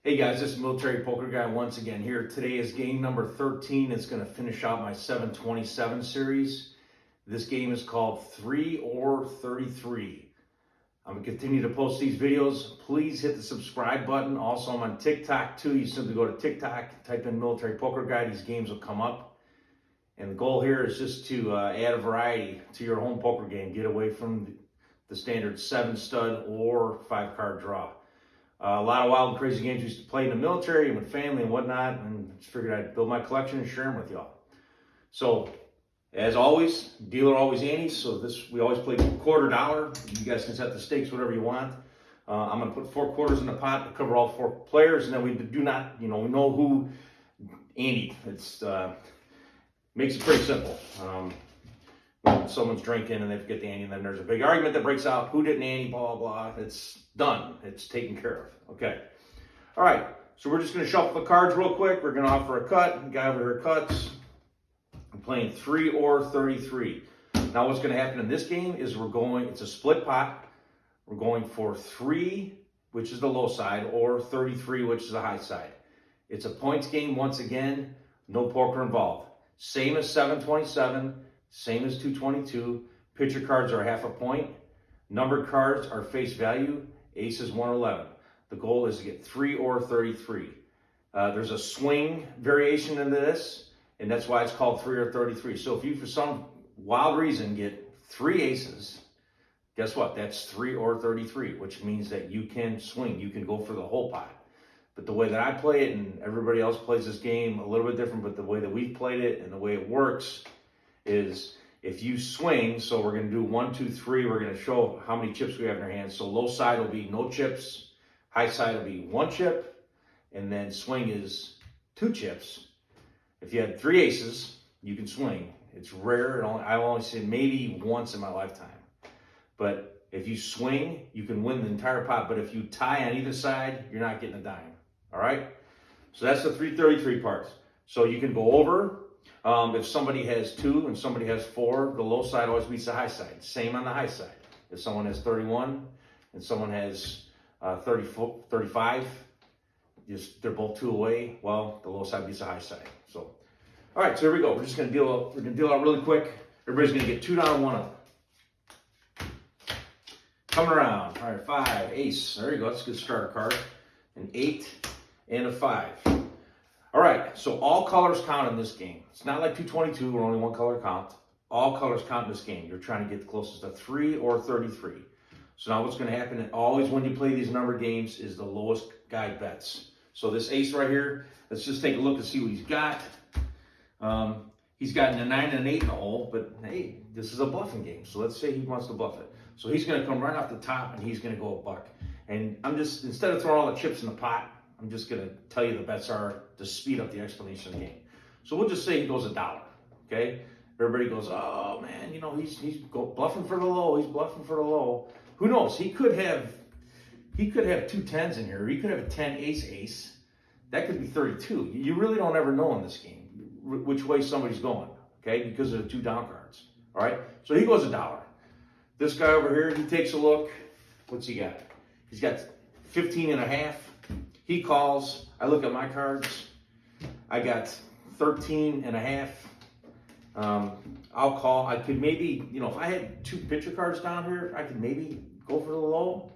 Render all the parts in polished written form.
Hey guys, this is Military Poker Guy once again here. Today is game number 13. It's going to finish out my 727 series. This game is called 3 or 33. I'm going to continue to post these videos. Please hit the subscribe button. Also, I'm on TikTok too. You simply go to TikTok, type in Military Poker Guy. These games will come up. And the goal here is just to add a variety to your home poker game. Get away from the standard 7-stud or 5-card draw. A lot of wild and crazy games we used to play in the military and with family and whatnot, and just figured I'd build my collection and share them with y'all. So, as always, dealer always antes. So we always play $quarter. You guys can set the stakes whatever you want. I'm gonna put 4 quarters in the pot to cover all 4 players, and then we do not, we know who ante. It's makes it pretty simple. When someone's drinking and they forget the ante, and then there's a big argument that breaks out. Who didn't ante? Blah blah blah. It's done. It's taken care of. Okay. All right. So we're just going to shuffle the cards real quick. We're going to offer a cut. The guy over here cuts. I'm playing 3 or 33. Now what's going to happen in this game is it's a split pot. We're going for 3, which is the low side, or 33, which is the high side. It's a points game once again. No poker involved. Same as 727. Same as 222. Picture cards are half a point. Numbered cards are face value. Ace is 111. The goal is to get 3 or 33. There's a swing variation into this, and that's why it's called 3 or 33. So if you, for some wild reason, get 3 aces, guess what? That's 3 or 33, which means that you can swing. You can go for the whole pot. But the way that I play it, and everybody else plays this game a little bit different, but the way that we've played it and the way it works is if you swing, so we're going to do 1, 2, 3, we're going to show how many chips we have in our hands. So low side will be no chips, high side will be 1 chip, and then swing is 2 chips. If you had 3 aces, you can swing. It's rare, I've only seen maybe once in my lifetime. But if you swing, you can win the entire pot, but if you tie on either side, you're not getting a dime, all right? So that's the 333 parts. So you can go over. If somebody has 2 and somebody has 4, the low side always beats the high side. Same on the high side. If someone has 31 and someone has 35, they're both 2 away. Well, the low side beats the high side. So, all right. So here we go. We're just gonna deal out really quick. Everybody's gonna get 2 down and 1 up. Coming around. All right, 5, ace. There you go. That's a good starter card. An 8 and a 5. All right, so all colors count in this game. It's not like 222 where only 1 color counts. All colors count in this game. You're trying to get the closest to 3 or 33. So now what's going to happen, always when you play these number games, is the lowest guy bets. So this ace right here, let's just take a look and see what he's got. He's got a 9 and an 8 in the hole, but hey, this is a bluffing game. So let's say he wants to bluff it. So he's going to come right off the top and he's going to go a buck. And I'm just, instead of throwing all the chips in the pot, I'm just going to tell you the bets are to speed up the explanation of the game. So we'll just say he goes $1, okay? Everybody goes, oh man, he's bluffing for the low. He's bluffing for the low. Who knows? He could have 2 10s in here. He could have a 10 ace. That could be 32. You really don't ever know in this game which way somebody's going, okay? Because of the 2 down cards, all right? So he goes $1. This guy over here, he takes a look. What's he got? He's got 15 and a half. He calls. I look at my cards. I got 13 and a half. I'll call. I could maybe, if I had 2 picture cards down here, I could maybe go for the low.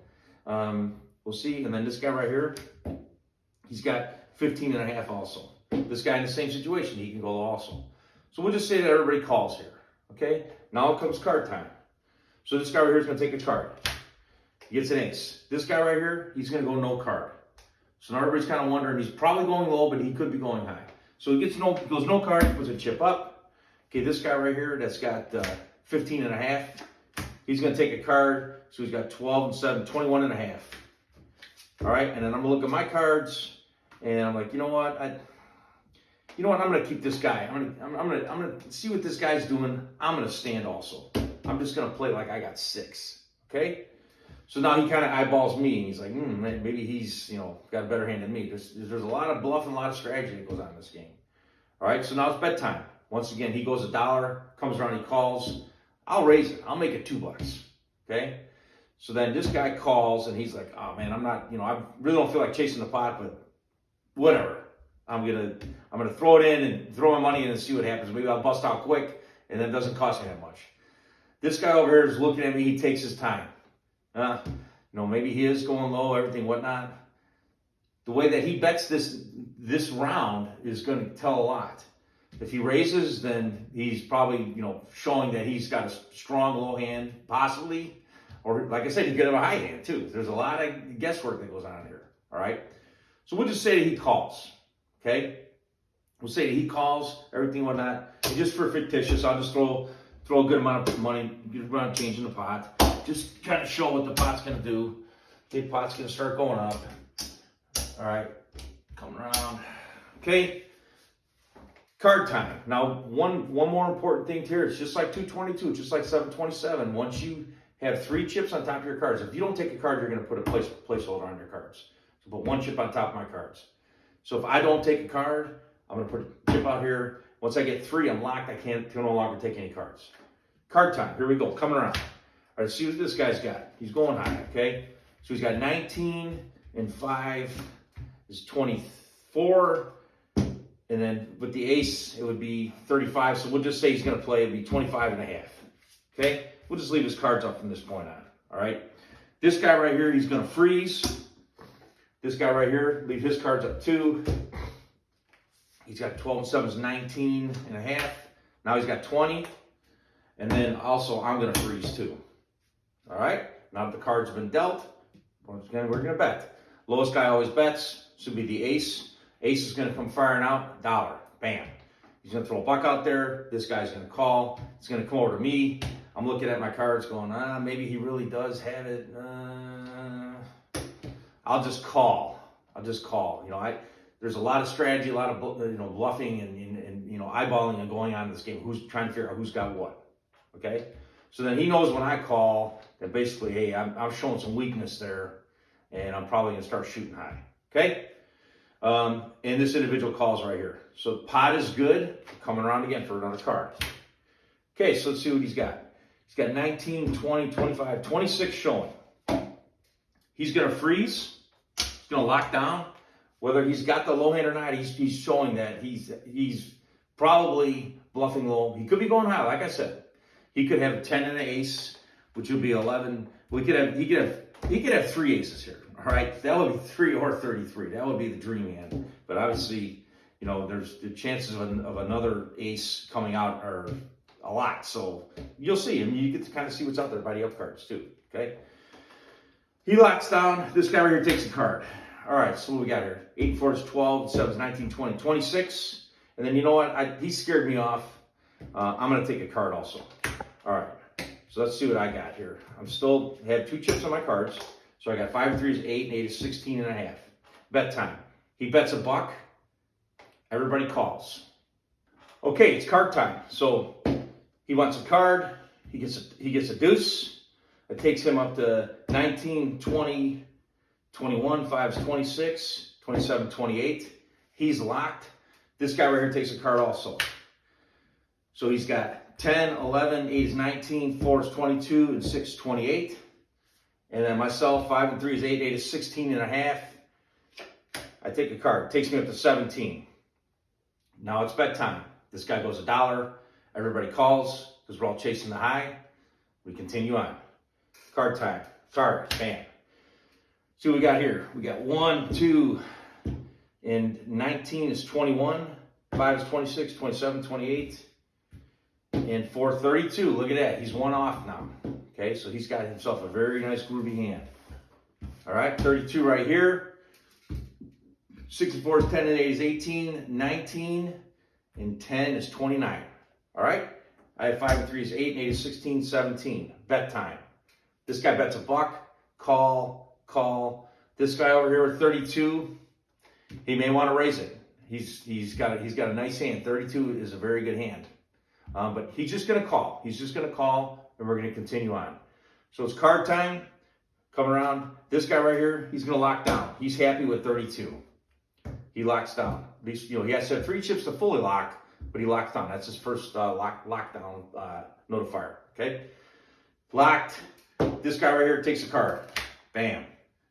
We'll see. And then this guy right here, he's got 15 and a half also. This guy in the same situation, he can go also. So we'll just say that everybody calls here. Okay? Now comes card time. So this guy right here is going to take a card. He gets an ace. This guy right here, he's going to go no card. So now everybody's kind of wondering, he's probably going low, but he could be going high. So he goes no card, puts a chip up. Okay, this guy right here that's got 15 and a half, he's going to take a card. So he's got 12 and 7, 21 and a half. All right, and then I'm going to look at my cards, and I'm like, you know what? I'm going to keep this guy. I'm going to see what this guy's doing. I'm going to stand also. I'm just going to play like I got 6. Okay? So now he kind of eyeballs me, and he's like, maybe he's, got a better hand than me. There's a lot of bluff and a lot of strategy that goes on in this game. All right, so now it's bedtime. Once again, he goes $1, comes around, he calls. I'll raise it. I'll make it $2, okay? So then this guy calls, and he's like, oh, man, I'm not, I really don't feel like chasing the pot, but whatever. I'm gonna throw it in and throw my money in and see what happens. Maybe I'll bust out quick, and then it doesn't cost me that much. This guy over here is looking at me. He takes his time. Maybe he is going low, everything, whatnot. The way that he bets this round is going to tell a lot. If he raises, then he's probably, showing that he's got a strong low hand, possibly. Or, like I said, he could have a high hand, too. There's a lot of guesswork that goes on here, all right? So we'll just say that he calls, okay? We'll say that he calls, everything, whatnot. And just for fictitious, I'll just throw a good amount of money, good amount of change in the pot. Just kind of show what the pot's going to do. The pot's going to start going up. All right, coming around. Okay, card time. Now, one more important thing here. It's just like 222, just like 727. Once you have 3 chips on top of your cards, if you don't take a card, you're going to put a placeholder on your cards. So put 1 chip on top of my cards. So if I don't take a card, I'm going to put a chip out here. Once I get 3, I'm locked. I can no longer take any cards. Card time. Here we go. Coming around. All right, see what this guy's got. He's going high, okay? So he's got 19 and 5 is 24. And then with the ace, it would be 35. So we'll just say he's going to play. It'd be 25 and a half. Okay? We'll just leave his cards up from this point on. All right? This guy right here, he's going to freeze. This guy right here, leave his cards up too. He's got 12 and 7 is 19 and a half. Now he's got 20. And then also I'm going to freeze too. All right? Now that the cards have been dealt, we're going to bet. Lowest guy always bets. This would be the ace. Ace is going to come firing out. $1. Bam. He's going to throw a buck out there. This guy's going to call. It's going to come over to me. I'm looking at my cards going, maybe he really does have it. I'll just call. There's a lot of strategy, a lot of bluffing and eyeballing and going on in this game. Who's trying to figure out who's got what. Okay? So then he knows when I call that basically, hey, I'm showing some weakness there, and I'm probably going to start shooting high. Okay? And this individual calls right here. So pot is good. Coming around again for another card. Okay, so let's see what he's got. He's got 19, 20, 25, 26 showing. He's going to freeze. He's going to lock down. Whether he's got the low hand or not, he's showing that he's probably bluffing low. He could be going high, like I said. He could have a 10 and an ace, which would be 11. He could have 3 aces here. All right, that would be 3 or 33. That would be the dream hand. But obviously, there's the chances of another ace coming out are a lot. So you'll see. You get to kind of see what's out there by the up cards too. Okay. He locks down. This guy right here takes a card. All right, so what we got here? 8 and 4 is 12, 7 is 19, 20, 26. And then you know what? He scared me off. I'm going to take a card also. All right, so let's see what I got here. I'm still have 2 chips on my cards. So I got 5 and 3 is 8, and 8 is 16 and a half. Bet time. He bets a buck. Everybody calls. Okay, it's card time. So he wants a card. He gets a deuce. It takes him up to 19, 20, 21, 5 is 26, 27, 28. He's locked. This guy right here takes a card also. So he's got 10, 11, 8 is 19, 4 is 22, and 6 is 28. And then myself, 5 and 3 is 8, 8 is 16 and a half. I take a card. It takes me up to 17. Now it's bet time. This guy goes $1. Everybody calls because we're all chasing the high. We continue on. Card time. Card. Bam. See what we got here. We got 1, 2, and 19 is 21. 5 is 26, 27, 28. And 4, 32. Look at that. He's 1 off now. Okay, so he's got himself a very nice groovy hand. All right, 32 right here. 64 is 10 and 8 is 18. 19 and 10 is 29. All right, I have 5 and 3 is 8 and 8 is 16, 17. Bet time. This guy bets a buck. Call. This guy over here with 32, he may want to raise it. He's got a nice hand. 32 is a very good hand. But he's just going to call. He's just going to call, and we're going to continue on. So it's card time. Coming around. This guy right here, he's going to lock down. He's happy with 32. He locks down. At least, he has to have 3 chips to fully lock, but he locks down. That's his first lockdown notifier. Okay? Locked. This guy right here takes a card. Bam.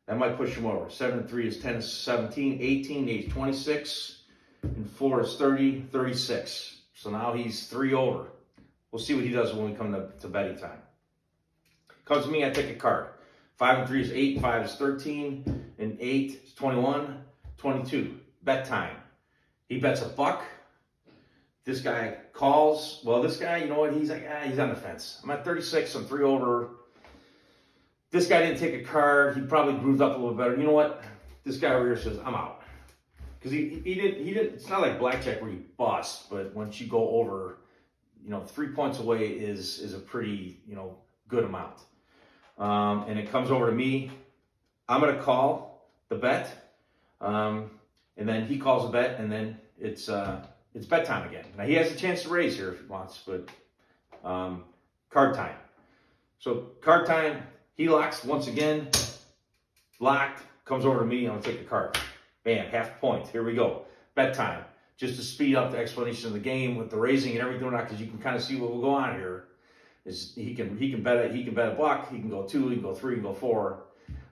That might push him over. 7 and 3 is 10 is 17, 18, 8 is 26, and 4 is 30, 36. So now he's 3 over. We'll see what he does when we come to betting time. Comes to me, I take a card. 5 and 3 is 8, 5 is 13, and 8 is 21, 22. Bet time. He bets a buck. This guy calls. Well, this guy, you know what? He's like, he's on the fence. I'm at 36, I'm 3 over. This guy didn't take a card. He probably grooved up a little better. You know what? This guy over here says, I'm out. Because he didn't, it's not like blackjack where you bust, but once you go over, 3 points away is a pretty, good amount. And it comes over to me. I'm going to call the bet. And then he calls the bet, and then it's bet time again. Now, he has a chance to raise here if he wants, but card time. So card time, he locks once again. Locked, comes over to me. I'm going to take the card. Bam, half point. Here we go. Bet time. Just to speed up the explanation of the game with the raising and everything, because you can kind of see what will go on here. Is he can bet it. He can bet a buck. He can go 2. He can go 3. He can go 4.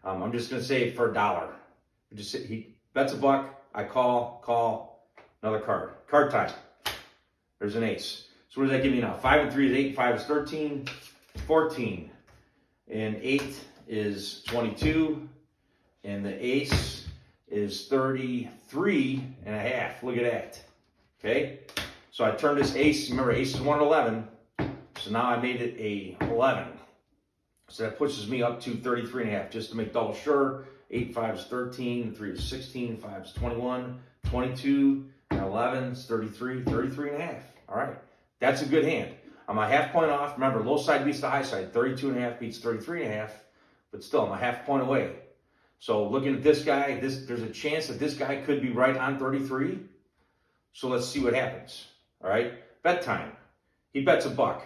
I'm just going to say for $1. He bets a buck. I call. Another card. Card time. There's an ace. So what does that give me now? 5 and 3 is 8. 5 is 13. 14. And 8 is 22. And the ace is 33 and a half. Look at that. Okay? So I turned this ace. Remember, ace is 1 and 11. So now I made it a 11. So that pushes me up to 33 and a half. Just to make double sure. 8, 5 is 13. 3 is 16. 5 is 21. 22. And 11 is 33. 33 and a half. All right. That's a good hand. I'm a half point off. Remember, low side beats the high side. 32 and a half beats 33 and a half. But still, I'm a half point away. So looking at this guy, there's a chance that this guy could be right on 33. So let's see what happens. All right. Bet time. He bets a buck.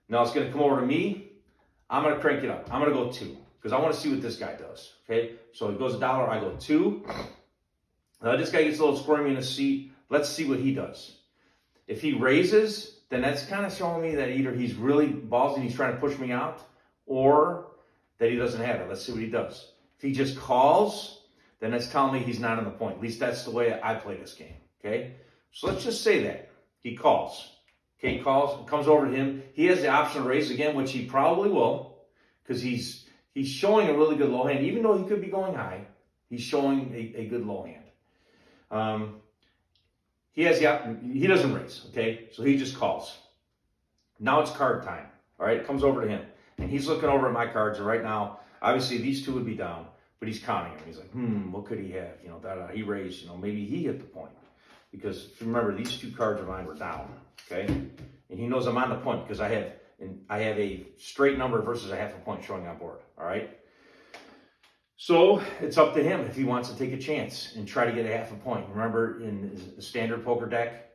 Now it's going to come over to me. I'm going to crank it up. I'm going to go 2 because I want to see what this guy does. Okay. So he goes $1. I go 2. Now this guy gets a little squirmy in his seat. Let's see what he does. If he raises, then that's kind of showing me that either he's really ballsy and he's trying to push me out, or that he doesn't have it. Let's see what he does. If he just calls, then that's telling me he's not on the point. At least that's the way I play this game. Okay. So let's just say that he calls. Okay, he calls, comes over to him. He has the option to raise again, which he probably will, because he's showing a really good low hand. Even though he could be going high, he's showing a good low hand. He doesn't raise, okay? So he just calls. Now it's card time, all right? It comes over to him, and he's looking over at my cards, and right now, obviously, these 2 would be down, but he's counting them. He's like, what could he have? He raised, maybe he hit the point. Because remember, these 2 cards of mine were down, okay? And he knows I'm on the point because I have a straight number versus a half a point showing on board, all right? So it's up to him if he wants to take a chance and try to get a half a point. Remember, in the standard poker deck,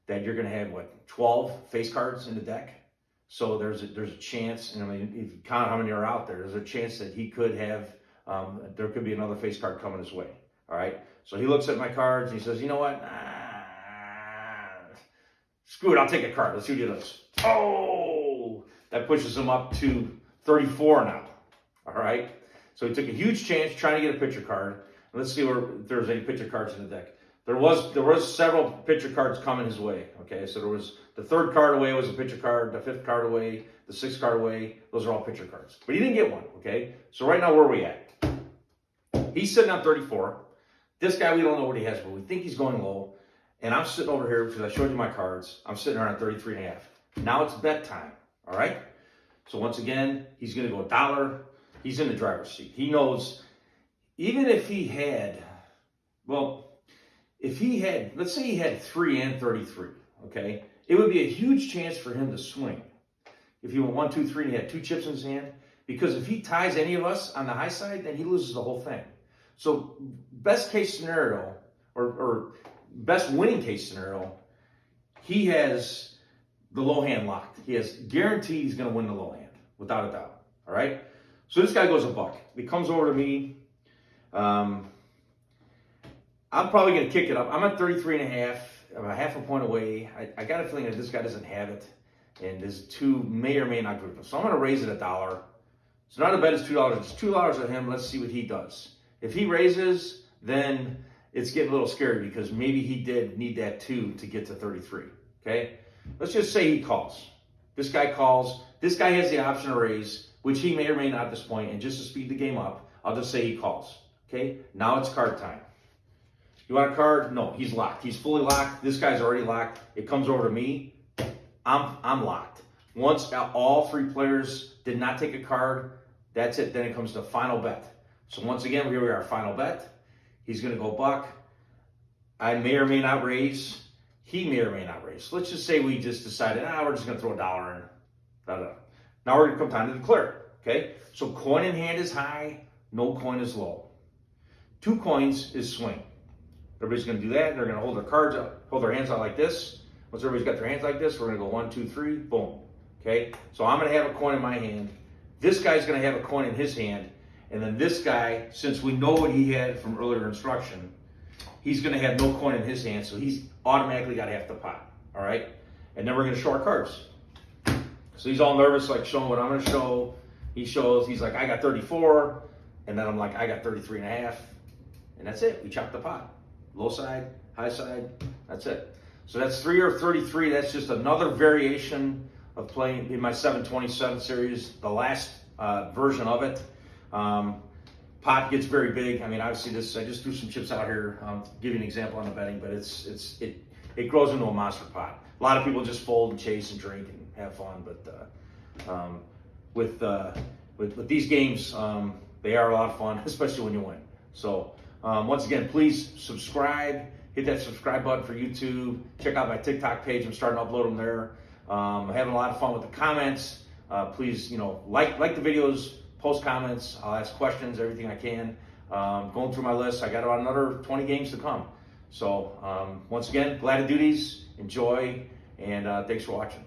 that you're going to have, 12 face cards in the deck? So there's a chance, and I mean, if you count how many are out there, there's a chance that he could have, there could be another face card coming his way, all right? So he looks at my cards and he says, you know what? Screw it, I'll take a card. Let's see what he does. Oh, that pushes him up to 34 now. All right. So he took a huge chance trying to get a picture card. Let's see if there's any picture cards in the deck. There was several picture cards coming his way. Okay, so there was the 3rd card away was a picture card, the 5th card away, the 6th card away. Those are all picture cards. But he didn't get one. Okay, so right now where are we at? He's sitting on 34. This guy, we don't know what he has, but we think he's going low. And I'm sitting over here because I showed you my cards. I'm sitting around 33 and a half. Now it's bet time. All right. So once again, he's going to go $1. He's in the driver's seat. He knows, even if he had, let's say he had 3 and 33. Okay. It would be a huge chance for him to swing. If he went 1, 2, 3 and he had 2 chips in his hand, because if he ties any of us on the high side, then he loses the whole thing. So best case scenario, or best winning case scenario, he has the low hand locked. He has guaranteed he's going to win the low hand, without a doubt. All right? So this guy goes a buck. He comes over to me. I'm probably going to kick it up. I'm at 33 and a half. I'm a half a point away. I got a feeling that this guy doesn't have it. And this 2 may or may not group him. So I'm going to raise it $1. So now the bet is $2. It's $2 on him. Let's see what he does. If he raises, then it's getting a little scary because maybe he did need that 2 to get to 33, okay? Let's just say he calls. This guy calls. This guy has the option to raise, which he may or may not at this point, and just to speed the game up, I'll just say he calls, okay? Now it's card time. You want a card? No, he's locked. He's fully locked. This guy's already locked. It comes over to me. I'm locked. Once all 3 players did not take a card, that's it. Then it comes to final bet. So once again, here we are, final bet. He's going to go buck. I may or may not raise. He may or may not raise. So let's just say we just decided, we're just going to throw $1 in. Now we're going to come time to declare. Okay? So coin in hand is high. No coin is low. 2 coins is swing. Everybody's going to do that. They're going to hold their cards up, hold their hands out like this. Once everybody's got their hands like this, we're going to go 1, 2, 3, boom. Okay? So I'm going to have a coin in my hand. This guy's going to have a coin in his hand. And then this guy, since we know what he had from earlier instruction, he's going to have no coin in his hand, so he's automatically got half the pot. All right? And then we're going to show our cards. So he's all nervous, like showing what I'm going to show. He shows, he's like, I got 34. And then I'm like, I got 33 and a half. And that's it. We chop the pot. Low side, high side, that's it. So that's 3 or 33. That's just another variation of playing in my 727 series, the last version of it. Pot gets very big. I mean, obviously this, I just threw some chips out here. Give you an example on the betting, but it grows into a monster pot. A lot of people just fold and chase and drink and have fun, but with these games, they are a lot of fun, especially when you win. So once again, please subscribe. Hit that subscribe button for YouTube. Check out my TikTok page. I'm starting to upload them there. I'm having a lot of fun with the comments. Please, like the videos, post comments. I'll ask questions, everything I can. Going through my list, I got about another 20 games to come. So once again, glad to do these. Enjoy, and thanks for watching.